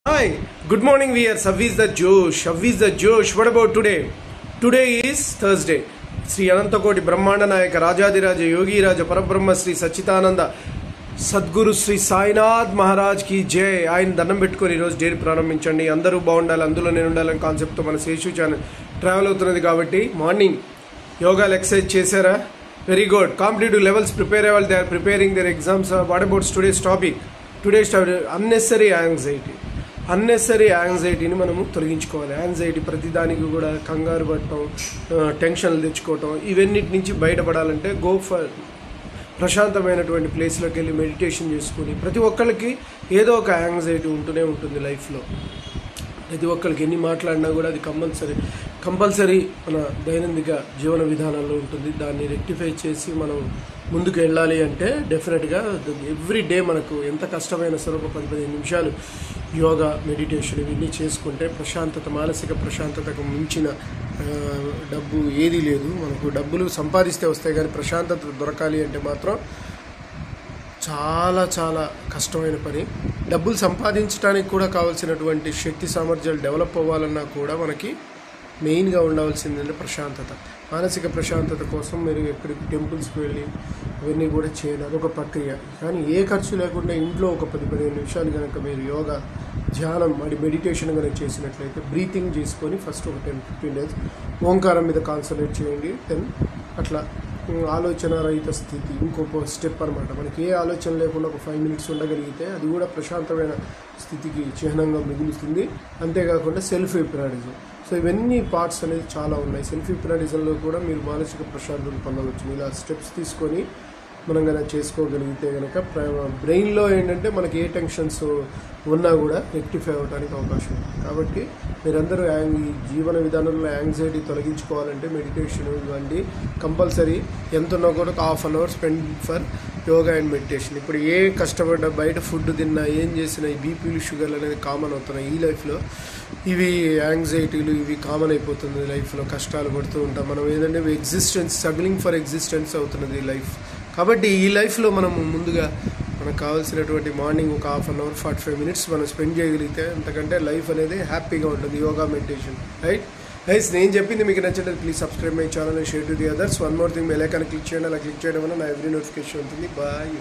Hi, good morning viewers. How is the Josh? How is the Josh? What about today? Today is Thursday. Sri Anantakoti Brahmanda Nayaka Rajadiraja Yogi Raja Parabrahma Sri Sachitananda Sadhguru Shri Sainath మహారాజ్కి జై. ఆయన దండం పెట్టుకొని ఈరోజు dairy ప్రారంభించండి. అందరూ బాగుండాలి, అందులో నేను ఉండాలని కాన్సెప్ట్తో మన శేషు ఛానల్ ట్రావెల్ అవుతున్నది కాబట్టి మార్నింగ్ యోగాలు ఎక్సర్సైజ్ చేశారా? Very good. Competitive levels prepare అవ్వాలి. They are preparing their exams. What about today's topic? Unnecessary యాంగ్జైటీని మనము తొలగించుకోవాలి. యాంగ్జైటీ ప్రతిదానికి కూడా కంగారు పడటం, టెన్షన్లు తెచ్చుకోవటం, ఇవన్నిటి నుంచి బయటపడాలంటే గో ఫర్ ప్రశాంతమైనటువంటి ప్లేస్లోకి వెళ్ళి మెడిటేషన్ చేసుకుని. ప్రతి ఒక్కరికి ఏదో ఒక యాంగ్జైటీ ఉంటూనే ఉంటుంది లైఫ్లో. ప్రతి ఒక్కరికి ఎన్ని మాట్లాడినా కూడా అది కంపల్సరీ మన దైనందిక జీవన విధానంలో ఉంటుంది. దాన్ని రెక్టిఫై చేసి మనం ముందుకు వెళ్ళాలి అంటే డెఫినెట్గా ఎవ్రీ డే మనకు ఎంత కష్టమైన సరే ఒక 10-15 నిమిషాలు యోగా, మెడిటేషన్ ఇవన్నీ చేసుకుంటే ప్రశాంతత, మానసిక ప్రశాంతతకు మించిన డబ్బు ఏదీ లేదు. మనకు డబ్బులు సంపాదిస్తే వస్తాయి కానీ ప్రశాంతత దొరకాలి అంటే మాత్రం చాలా చాలా కష్టమైన పని. డబ్బులు సంపాదించడానికి కూడా కావాల్సినటువంటి శక్తి సామర్థ్యాలు డెవలప్ అవ్వాలన్నా కూడా మనకి మెయిన్గా ఉండవలసిందంటే ప్రశాంతత. మానసిక ప్రశాంతత కోసం మీరు ఎక్కడికి టెంపుల్స్కి వెళ్ళి ఇవన్నీ కూడా చేయాలి, అదొక ప్రక్రియ. కానీ ఏ ఖర్చు లేకుండా ఇంట్లో ఒక 10-15 నిమిషాలు కనుక మీరు యోగా, ధ్యానం మరి మెడిటేషన్ కనుక చేసినట్లయితే బ్రీతింగ్ చేసుకొని ఫస్ట్ ఒక 10-15 డేస్ ఓంకారం మీద కాన్సన్ట్రేట్ చేయండి. దెన్ అట్లా ఆలోచన రహిత స్థితి ఇంకొక స్టెప్ అనమాట. మనకి ఏ ఆలోచన లేకుండా ఒక 5 మినిట్స్ ఉండగలిగితే అది కూడా ప్రశాంతమైన స్థితికి చిహ్నంగా మిగులుతుంది. అంతేకాకుండా సెల్ఫ్ హిప్నాటిజం. సో ఇవన్నీ పార్ట్స్ అనేది చాలా ఉన్నాయి. సెల్ఫ్ హిప్నాటిజంలో కూడా మీరు మానసిక ప్రశాంతత పొందవచ్చు. ఇలా స్టెప్స్ తీసుకొని మనం కనుక చేసుకోగలిగితే కనుక బ్రెయిన్లో ఏంటంటే మనకి ఏ టెన్షన్స్ ఉన్నా కూడా రెక్టిఫై అవ్వడానికి అవకాశం ఉంది. కాబట్టి మీరందరూ ఈ జీవన విధానంలో యాంగ్జైటీ తొలగించుకోవాలంటే మెడిటేషన్ ఇవ్వండి. కంపల్సరీ ఎంత ఉన్నా కూడా ఒక half an hour spend for yoga and meditation. ఇప్పుడు ఏ కష్టపడ్డా, బయట ఫుడ్ తిన్నా, ఏం చేసినా ఈ బీపీలు, షుగర్లు అనేది కామన్ అవుతున్నాయి ఈ లైఫ్లో. ఇవి యాంగ్జైటీలు ఇవి కామన్ అయిపోతుంది లైఫ్లో. కష్టాలు పడుతూ ఉంటాం మనం. ఏంటంటే స్ట్రగ్లింగ్ ఫర్ ఎగ్జిస్టెన్స్ అవుతున్నది ఈ లైఫ్. కాబట్టి ఈ లైఫ్లో మనము ముందుగా మనకు కావాల్సినటువంటి మార్నింగ్ ఒక హాఫ్ అన్ అవర్ 45 మినిట్స్ మనం స్పెండ్ చేయగలిగితే అంతకంటే లైఫ్ అనేది హ్యాపీగా ఉంటుంది. Yoga, meditation, right guys. నేను చెప్పింది మీకు నచ్చలేదు, please subscribe my channel and share to the others. One more thing, bell icon click చేయండి. అలా క్లిక్ చేయడం వల్ల నా ఎవ్రీ నోటిఫికేషన్ ఉంటుంది. బాయ్.